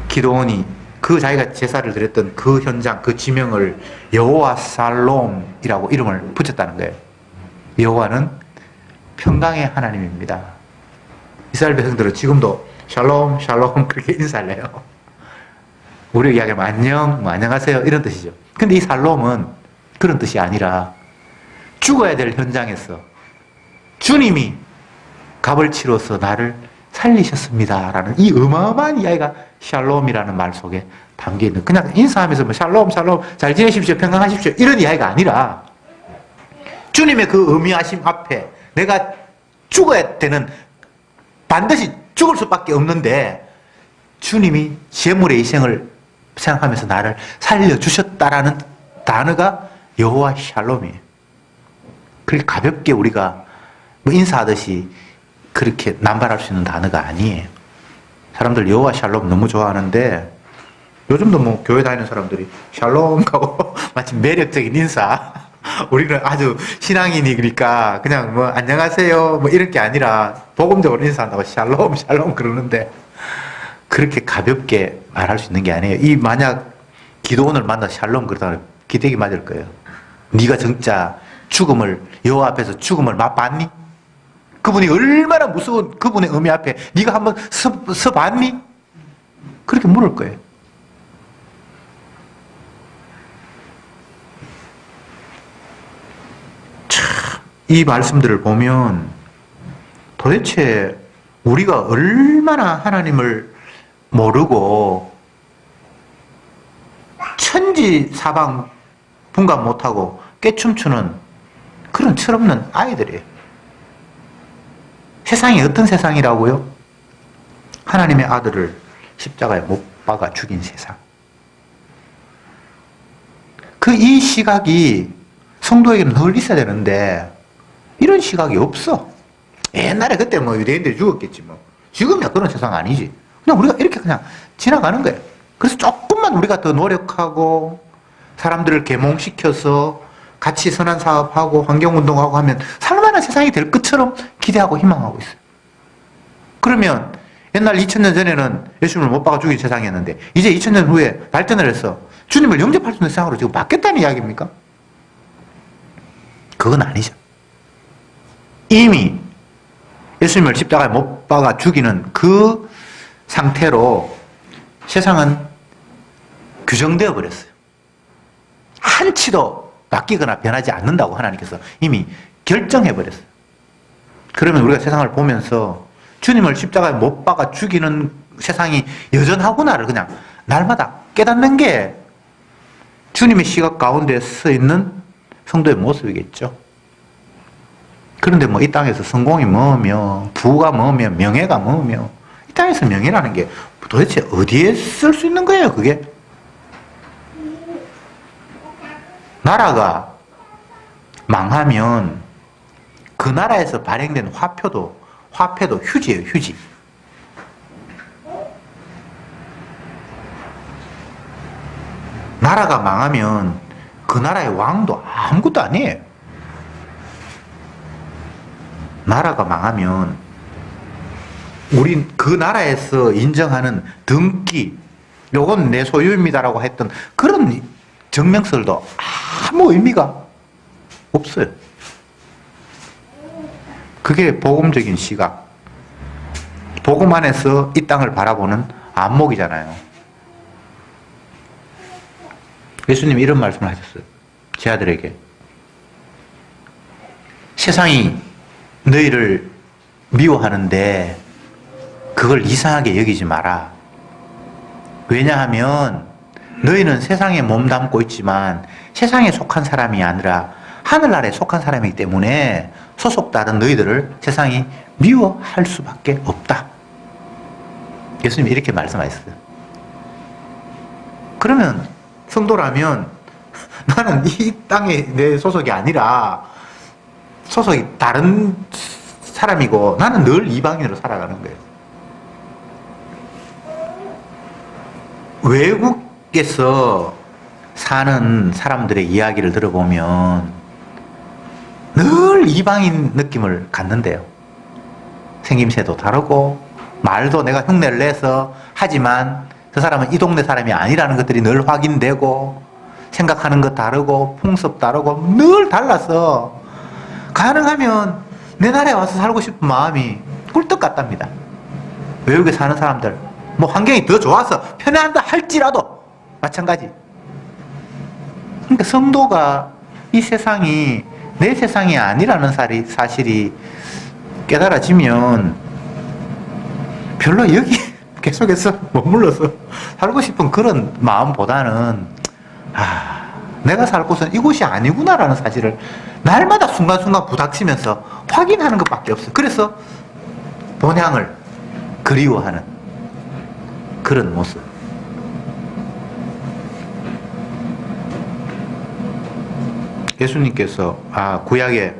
기도원이 그 자기가 제사를 드렸던 그 현장, 그 지명을 여호와 살롬이라고 이름을 붙였다는 거예요. 여호와는 평강의 하나님입니다. 이스라엘 백성들은 지금도 샬롬 샬롬 그렇게 인사를 해요. 우리 이야기하면 안녕, 뭐 안녕하세요 이런 뜻이죠. 근데 이 살롬은 그런 뜻이 아니라 죽어야 될 현장에서 주님이 값을 치러서 나를 살리셨습니다라는 이 어마어마한 이야기가 샬롬이라는 말 속에 담겨있는, 그냥 인사하면서 뭐 샬롬 샬롬 잘 지내십시오 평강하십시오 이런 이야기가 아니라 주님의 그 의미하심 앞에 내가 죽어야 되는, 반드시 죽을 수밖에 없는데 주님이 제물의 희생을 생각하면서 나를 살려주셨다라는 단어가 여호와 샬롬이에요. 그렇게 가볍게 우리가 뭐 인사하듯이 그렇게 남발할 수 있는 단어가 아니에요. 사람들 여호와 샬롬 너무 좋아하는데 요즘도 뭐 교회 다니는 사람들이 샬롬 하고 마치 매력적인 인사. 우리는 아주 신앙인이니까 그냥 뭐 안녕하세요 뭐 이런 게 아니라 복음적으로 인사한다고 샬롬 샬롬 그러는데 그렇게 가볍게 말할 수 있는 게 아니에요. 이 만약 기도원을 만나 샬롬 그러다가 기대기 맞을 거예요. 네가 진짜 죽음을 여호와 앞에서 죽음을 맛봤니? 그분이 얼마나 무서운 그분의 의미 앞에 네가 한번 서봤니? 그렇게 물을 거예요. 참, 이 말씀들을 보면 도대체 우리가 얼마나 하나님을 모르고 천지사방 분간 못하고 깨춤추는 그런 철없는 아이들이에요. 세상이 어떤 세상이라고요? 하나님의 아들을 십자가에 못 박아 죽인 세상. 이 시각이 성도에게는 늘 있어야 되는데 이런 시각이 없어. 옛날에 그때 뭐 유대인들이 죽었겠지 뭐. 지금이야 그런 세상 아니지. 그냥 우리가 이렇게 그냥 지나가는 거예요. 그래서 조금만 우리가 더 노력하고 사람들을 계몽시켜서 같이 선한 사업하고 환경운동하고 하면 살만한 세상이 될 것처럼 기대하고 희망하고 있어요. 그러면 옛날 2000년 전에는 예수님을 못 박아 죽인 세상이었는데 이제 2000년 후에 발전을 해서 주님을 영접할 수 있는 세상으로 지금 바뀌었다는 이야기입니까? 그건 아니죠. 이미 예수님을 십자가에 못 박아 죽이는 그 상태로 세상은 규정되어 버렸어요. 한치도 바뀌거나 변하지 않는다고 하나님께서 이미 결정해 버렸어요. 그러면 우리가 세상을 보면서 주님을 십자가에 못 박아 죽이는 세상이 여전하구나를 그냥 날마다 깨닫는 게 주님의 시각 가운데 서 있는 성도의 모습이겠죠. 그런데 뭐 이 땅에서 성공이 뭐며 부가 뭐며 명예가 뭐며 이 땅에서 명예라는 게 도대체 어디에 쓸 수 있는 거예요, 그게? 나라가 망하면 그 나라에서 발행된 화폐도 휴지예요, 휴지. 나라가 망하면 그 나라의 왕도 아무것도 아니에요. 나라가 망하면 우린 그 나라에서 인정하는 등기, 요건 내 소유입니다라고 했던 그런 증명서도 아무 의미가 없어요. 그게 복음적인 시각. 복음 안에서 이 땅을 바라보는 안목이잖아요. 예수님이 이런 말씀을 하셨어요. 제 아들에게. 세상이 너희를 미워하는데 그걸 이상하게 여기지 마라. 왜냐하면 너희는 세상에 몸담고 있지만 세상에 속한 사람이 아니라 하늘나라에 속한 사람이기 때문에 소속다른 너희들을 세상이 미워할 수밖에 없다. 예수님이 이렇게 말씀하셨어요. 그러면 성도라면 나는 이 땅에 내 소속이 아니라 소속이 다른 사람이고 나는 늘 이방인으로 살아가는 거예요. 외국에서 사는 사람들의 이야기를 들어보면 늘 이방인 느낌을 갖는데요. 생김새도 다르고 말도 내가 흉내를 내서 하지만 저 사람은 이 동네 사람이 아니라는 것들이 늘 확인되고 생각하는 것 다르고 풍습 다르고 늘 달라서 가능하면 내 나라에 와서 살고 싶은 마음이 꿀떡 같답니다. 외국에 사는 사람들 뭐 환경이 더 좋아서 편안하다 할지라도 마찬가지. 그러니까 성도가 이 세상이 내 세상이 아니라는 사실이 깨달아지면 별로 여기 계속해서 머물러서 살고 싶은 그런 마음보다는 내가 살 곳은 이곳이 아니구나라는 사실을 날마다 순간순간 부닥치면서 확인하는 것밖에 없어요. 그래서 본향을 그리워하는 그런 모습. 예수님께서 구약에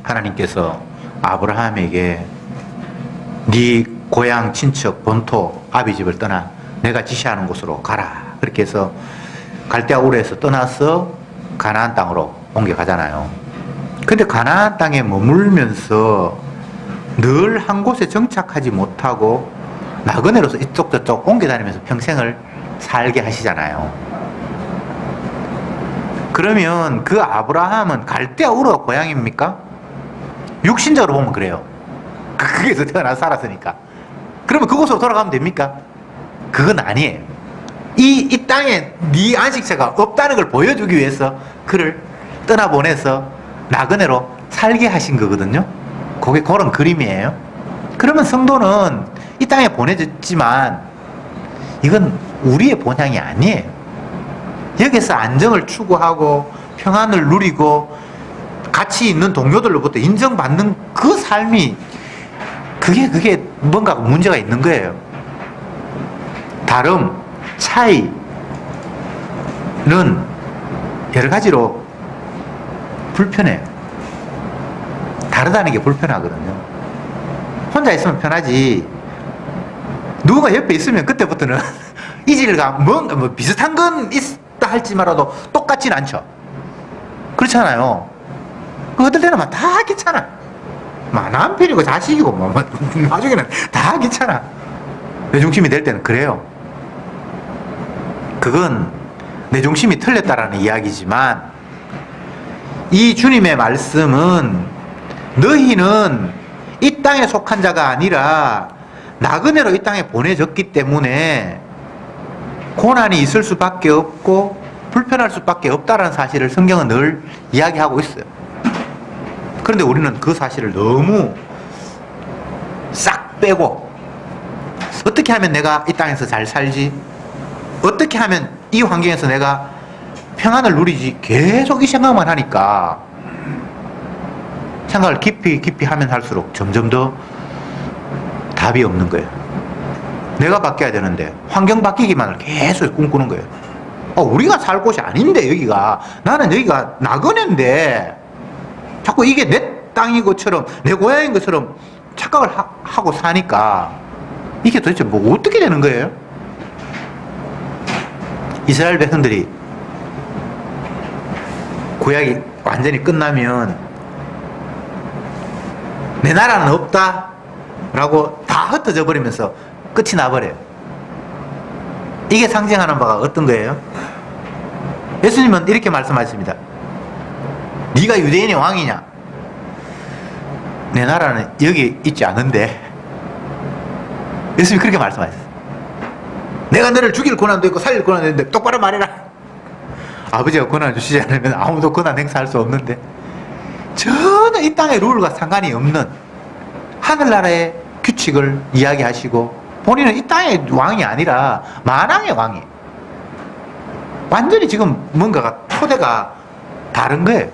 하나님께서 아브라함에게 네 고향 친척 본토 아비 집을 떠나 내가 지시하는 곳으로 가라. 그렇게 해서 갈대아 우르에서 떠나서 가나안 땅으로 옮겨가잖아요. 근데 가나안 땅에 머물면서 늘 한 곳에 정착하지 못하고 나그네로서 이쪽 저쪽 옮겨다니면서 평생을 살게 하시잖아요. 그러면 그 아브라함은 갈대아 우르가 고향입니까? 육신적으로 보면 그래요. 거기에서 태어나서 살았으니까. 그러면 그곳으로 돌아가면 됩니까? 그건 아니에요. 이 땅에 네 안식처가 없다는 걸 보여주기 위해서 그를 떠나보내서 나그네로 살게 하신 거거든요. 그게 그런 그림이에요. 그러면 성도는 이 땅에 보내졌지만 이건 우리의 본향이 아니에요. 여기서 안정을 추구하고 평안을 누리고 가치 있는 동료들로부터 인정받는 그 삶이 그게 뭔가 문제가 있는 거예요. 다름, 차이는 여러 가지로 불편해요. 다르다는 게 불편하거든요. 혼자 있으면 편하지. 누군가 옆에 있으면 그때부터는 이질감, 뭔가 비슷한 건 있다 할지마라도 똑같진 않죠. 그렇잖아요. 어떨 때는 막 다 괜찮아. 막 남편이고 자식이고 나중에는 다 괜찮아. 내 중심이 될 때는 그래요. 그건 내 중심이 틀렸다라는 이야기지만 이 주님의 말씀은 너희는 이 땅에 속한 자가 아니라 나그네로 이 땅에 보내졌기 때문에 고난이 있을 수밖에 없고 불편할 수밖에 없다라는 사실을 성경은 늘 이야기하고 있어요. 그런데 우리는 그 사실을 너무 싹 빼고 어떻게 하면 내가 이 땅에서 잘 살지? 어떻게 하면 이 환경에서 내가 평안을 누리지? 계속 이 생각만 하니까 생각을 깊이 하면 할수록 점점 더 답이 없는 거예요. 내가 바뀌어야 되는데 환경 바뀌기만을 계속 꿈꾸는 거예요. 우리가 살 곳이 아닌데 여기가, 나는 여기가 나그네인데 자꾸 이게 내 땅인 것처럼 내 고향인 것처럼 착각을 하고 사니까 이게 도대체 뭐 어떻게 되는 거예요? 이스라엘 백성들이 구약이 완전히 끝나면 내 나라는 없다 라고 다 흩어져 버리면서 끝이 나버려요. 이게 상징하는 바가 어떤 거예요? 예수님은 이렇게 말씀하십니다. 네가 유대인의 왕이냐? 내 나라는 여기 있지 않은데. 예수님이 그렇게 말씀하셨어요. 내가 너를 죽일 권한도 있고 살릴 권한도 있는데 똑바로 말해라. 아버지가 권한을 주시지 않으면 아무도 권한 행사할 수 없는데 전혀 이 땅의 룰과 상관이 없는 하늘나라의 규칙을 이야기하시고 본인은 이 땅의 왕이 아니라 만왕의 왕이에요. 완전히 지금 뭔가가 토대가 다른 거예요.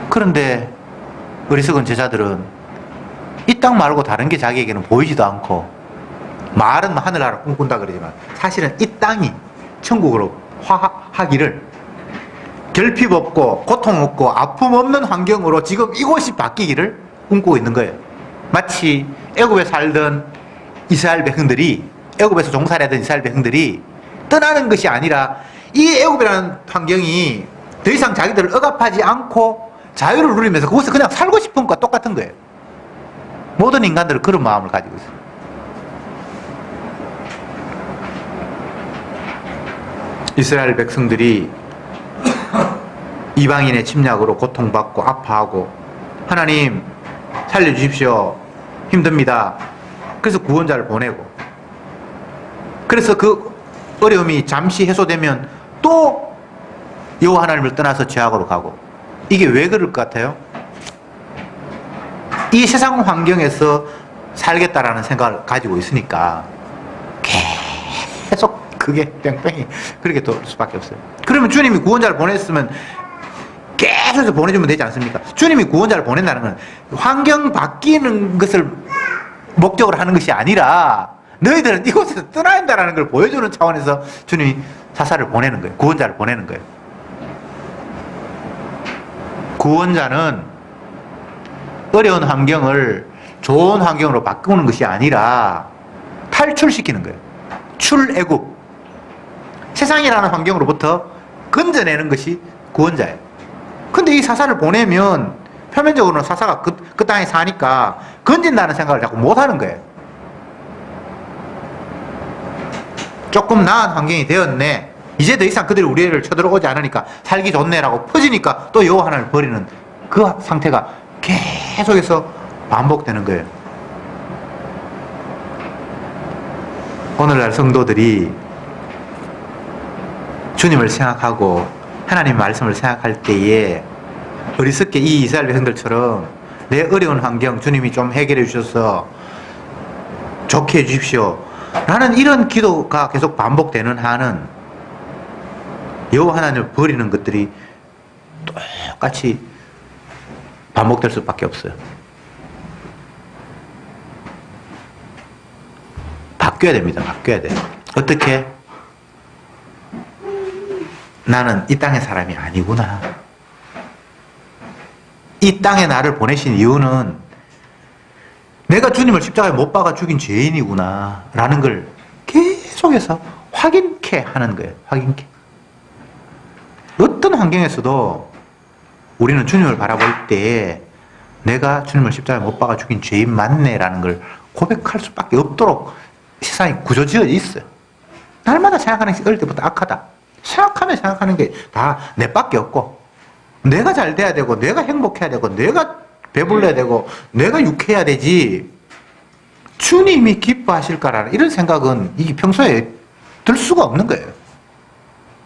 그런데 어리석은 제자들은 이 땅 말고 다른 게 자기에게는 보이지도 않고 말은 하늘나라 꿈꾼다 그러지만 사실은 이 땅이 천국으로 하기를 결핍 없고 고통 없고 아픔 없는 환경으로 지금 이곳이 바뀌기를 꿈꾸고 있는 거예요. 마치 애굽에 살던 이스라엘 백성들이, 애굽에서 종살이하던 이스라엘 백성들이 떠나는 것이 아니라 이 애굽이라는 환경이 더 이상 자기들을 억압하지 않고 자유를 누리면서 그곳에 그냥 살고 싶은 것과 똑같은 거예요. 모든 인간들은 그런 마음을 가지고 있어요. 이스라엘 백성들이 이방인의 침략으로 고통받고 아파하고 하나님 살려주십시오. 힘듭니다. 그래서 구원자를 보내고 그래서 그 어려움이 잠시 해소되면 또 여호와 하나님을 떠나서 죄악으로 가고 이게 왜 그럴 것 같아요? 이 세상 환경에서 살겠다라는 생각을 가지고 있으니까 계속 그게 뺑뺑이 그렇게 돌 수밖에 없어요. 그러면 주님이 구원자를 보냈으면 계속 보내주면 되지 않습니까? 주님이 구원자를 보낸다는 건 환경 바뀌는 것을 목적으로 하는 것이 아니라 너희들은 이곳에서 떠나야 한다는 걸 보여주는 차원에서 주님이 사사를 보내는 거예요. 구원자를 보내는 거예요. 구원자는 어려운 환경을 좋은 환경으로 바꾸는 것이 아니라 탈출시키는 거예요. 출애굽, 세상이라는 환경으로부터 건져내는 것이 구원자예요. 근데 이 사사를 보내면 표면적으로는 사사가 그 땅에 사니까 건진다는 생각을 자꾸 못하는 거예요. 조금 나은 환경이 되었네, 이제 더 이상 그들이 우리 애를 쳐들어오지 않으니까 살기 좋네라고 퍼지니까 또 여호와 하나님을 버리는 그 상태가 계속해서 반복되는 거예요. 오늘날 성도들이 주님을 생각하고 하나님 말씀을 생각할 때에 어리석게 이 이스라엘 백성들처럼 내 어려운 환경 주님이 좀 해결해 주셔서 좋게 해 주십시오 라는 이런 기도가 계속 반복되는 한은 여호와 하나님을 버리는 것들이 똑같이 반복될 수밖에 없어요. 바뀌어야 됩니다. 바뀌어야 돼요. 어떻게? 나는 이 땅의 사람이 아니구나. 이 땅에 나를 보내신 이유는 내가 주님을 십자가에 못 박아 죽인 죄인이구나 라는 걸 계속해서 확인케 하는 거예요. 확인케. 어떤 환경에서도 우리는 주님을 바라볼 때에 내가 주님을 십자가에 못 박아 죽인 죄인 맞네 라는 걸 고백할 수밖에 없도록 세상이 구조지어 있어요. 날마다 생각하는 게 어릴 때부터 악하다. 생각하면 생각하는 게 다 내밖에 없고 내가 잘 돼야 되고 내가 행복해야 되고 내가 배불러야 되고 내가 유쾌해야 되지 주님이 기뻐하실까라는 이런 생각은 이게 평소에 들 수가 없는 거예요.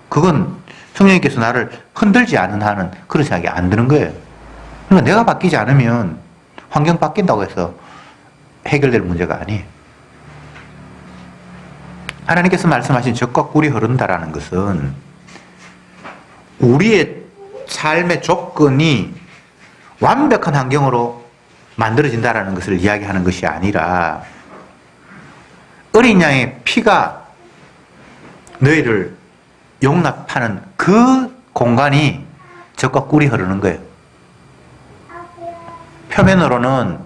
그건 성령님께서 나를 흔들지 않은 한은 그런 생각이 안 드는 거예요. 그러니까 내가 바뀌지 않으면 환경 바뀐다고 해서 해결될 문제가 아니에요. 하나님께서 말씀하신 젖과 꿀이 흐른다라는 것은 우리의 삶의 조건이 완벽한 환경으로 만들어진다라는 것을 이야기하는 것이 아니라 어린 양의 피가 너희를 용납하는 그 공간이 젖과 꿀이 흐르는 거예요. 표면으로는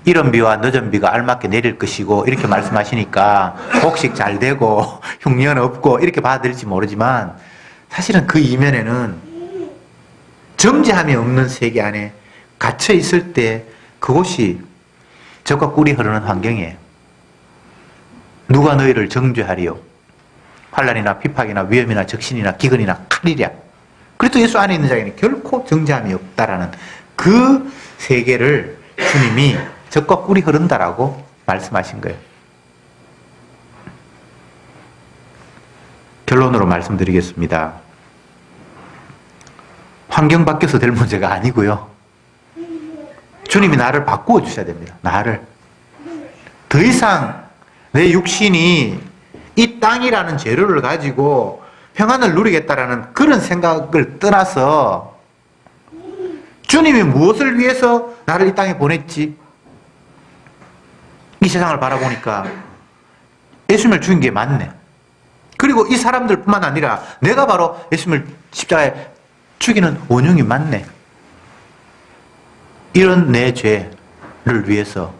이른 비와 늦은 비가 알맞게 내릴 것이고 이렇게 말씀하시니까 곡식 잘 되고 흉년 없고 이렇게 받아들일지 모르지만 사실은 그 이면에는 정죄함이 없는 세계 안에 갇혀 있을 때 그곳이 젖과 꿀이 흐르는 환경이에요. 누가 너희를 정죄하리요? 환난이나 핍박이나 위험이나 적신이나 기근이나 칼이랴. 그리스도 예수 안에 있는 자에게는 결코 정죄함이 없다라는 그 세계를 주님이 젖과 꿀이 흐른다라고 말씀하신 거예요. 결론으로 말씀드리겠습니다. 환경 바뀌어서 될 문제가 아니고요. 주님이 나를 바꾸어 주셔야 됩니다. 나를. 더 이상 내 육신이 이 땅이라는 재료를 가지고 평안을 누리겠다라는 그런 생각을 떠나서 주님이 무엇을 위해서 나를 이 땅에 보냈지? 이 세상을 바라보니까 예수님을 죽인 게 맞네. 그리고 이 사람들 뿐만 아니라 내가 바로 예수님을 십자가에 죽이는 원흉이 맞네. 이런 내 죄를 위해서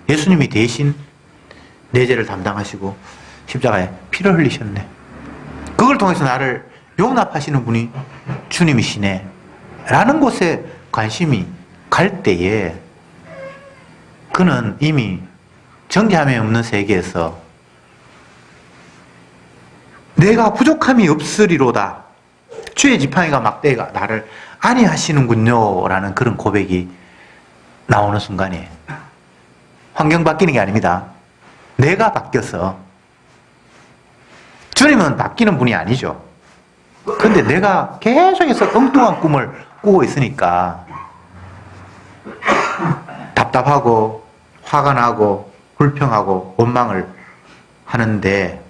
예수님이 대신 내 죄를 담당하시고 십자가에 피를 흘리셨네. 그걸 통해서 나를 용납하시는 분이 주님이시네 라는 곳에 관심이 갈 때에 그는 이미 정죄함이 없는 세계에서 내가 부족함이 없으리로다. 주의 지팡이가 막대가 나를 안위하시는군요 라는 그런 고백이 나오는 순간이에요. 환경 바뀌는 게 아닙니다. 내가 바뀌어서. 주님은 바뀌는 분이 아니죠. 근데 내가 계속해서 엉뚱한 꿈을 꾸고 있으니까 답답하고 화가 나고 불평하고 원망을 하는데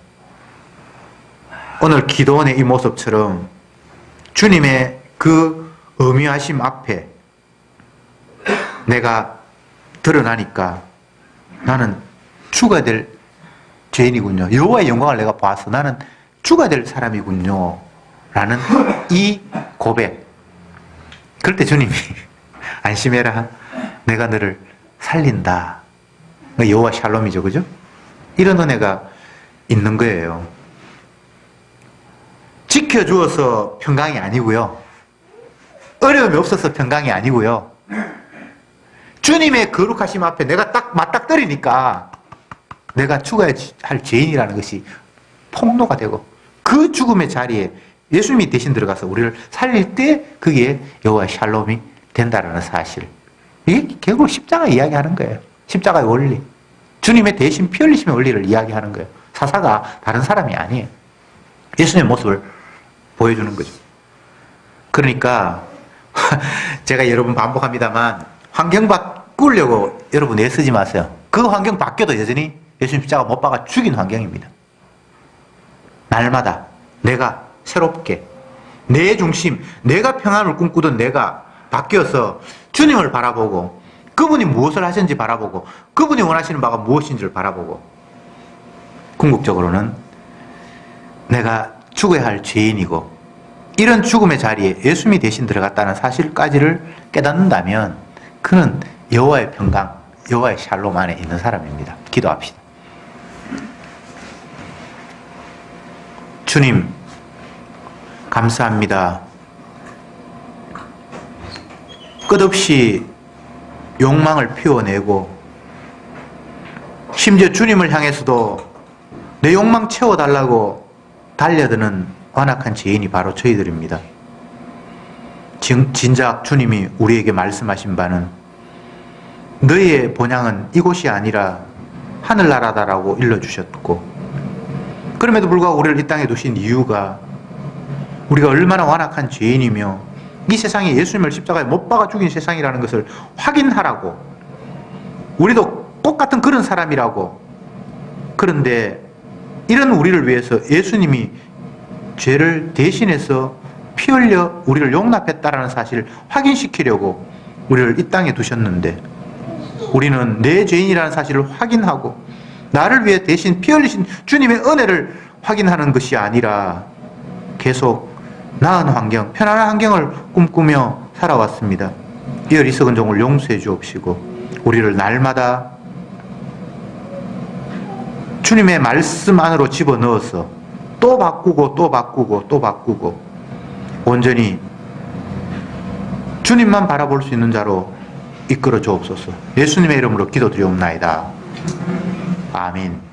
오늘 기도원의 이 모습처럼 주님의 그 엄위하심 앞에 내가 드러나니까 나는 죽어야 될 죄인이군요. 여호와의 영광을 내가 봐서 나는 죽어야 될 사람이군요. 라는 이 고백. 그럴 때 주님이 안심해라. 내가 너를 살린다. 여호와 샬롬이죠. 그죠? 이런 은혜가 있는 거예요. 지켜주어서 평강이 아니고요. 어려움이 없어서 평강이 아니고요. 주님의 거룩하심 앞에 내가 딱 맞닥뜨리니까 내가 죽어야 할 죄인이라는 것이 폭로가 되고 그 죽음의 자리에 예수님이 대신 들어가서 우리를 살릴 때 그게 여호와의 샬롬이 된다는 사실. 이게 결국 십자가 이야기하는 거예요. 십자가의 원리. 주님의 대신 피 흘리심의 원리를 이야기하는 거예요. 사사가 다른 사람이 아니에요. 예수님의 모습을 보여주는 거죠. 그러니까 제가 여러 번 반복합니다만 환경 바꾸려고 여러분 애쓰지 마세요. 그 환경 바뀌어도 여전히 예수님 십자가 못 박아 죽인 환경입니다. 날마다 내가 새롭게 내 중심, 내가 평안을 꿈꾸던 내가 바뀌어서 주님을 바라보고 그분이 무엇을 하셨는지 바라보고 그분이 원하시는 바가 무엇인지를 바라보고 궁극적으로는 내가 죽어야 할 죄인이고 이런 죽음의 자리에 예수님이 대신 들어갔다는 사실까지를 깨닫는다면 그는 여호와의 평강, 여호와의 샬롬 안에 있는 사람입니다. 기도합시다. 주님, 감사합니다. 끝없이 욕망을 피워내고 심지어 주님을 향해서도 내 욕망 채워달라고 달려드는 완악한 죄인이 바로 저희들입니다. 진작 주님이 우리에게 말씀하신 바는 너희의 본향은 이곳이 아니라 하늘나라다라고 일러주셨고 그럼에도 불구하고 우리를 이 땅에 두신 이유가 우리가 얼마나 완악한 죄인이며 이 세상이 예수님을 십자가에 못 박아 죽인 세상이라는 것을 확인하라고 우리도 똑같은 그런 사람이라고 그런데 이런 우리를 위해서 예수님이 죄를 대신해서 피 흘려 우리를 용납했다라는 사실을 확인시키려고 우리를 이 땅에 두셨는데 우리는 내 죄인이라는 사실을 확인하고 나를 위해 대신 피 흘리신 주님의 은혜를 확인하는 것이 아니라 계속 나은 환경, 편안한 환경을 꿈꾸며 살아왔습니다. 이 어리석은 종을 용서해 주옵시고 우리를 날마다 주님의 말씀 안으로 집어넣어서 또 바꾸고 또 바꾸고 또 바꾸고 온전히 주님만 바라볼 수 있는 자로 이끌어 주옵소서. 예수님의 이름으로 기도드리옵나이다. 아멘.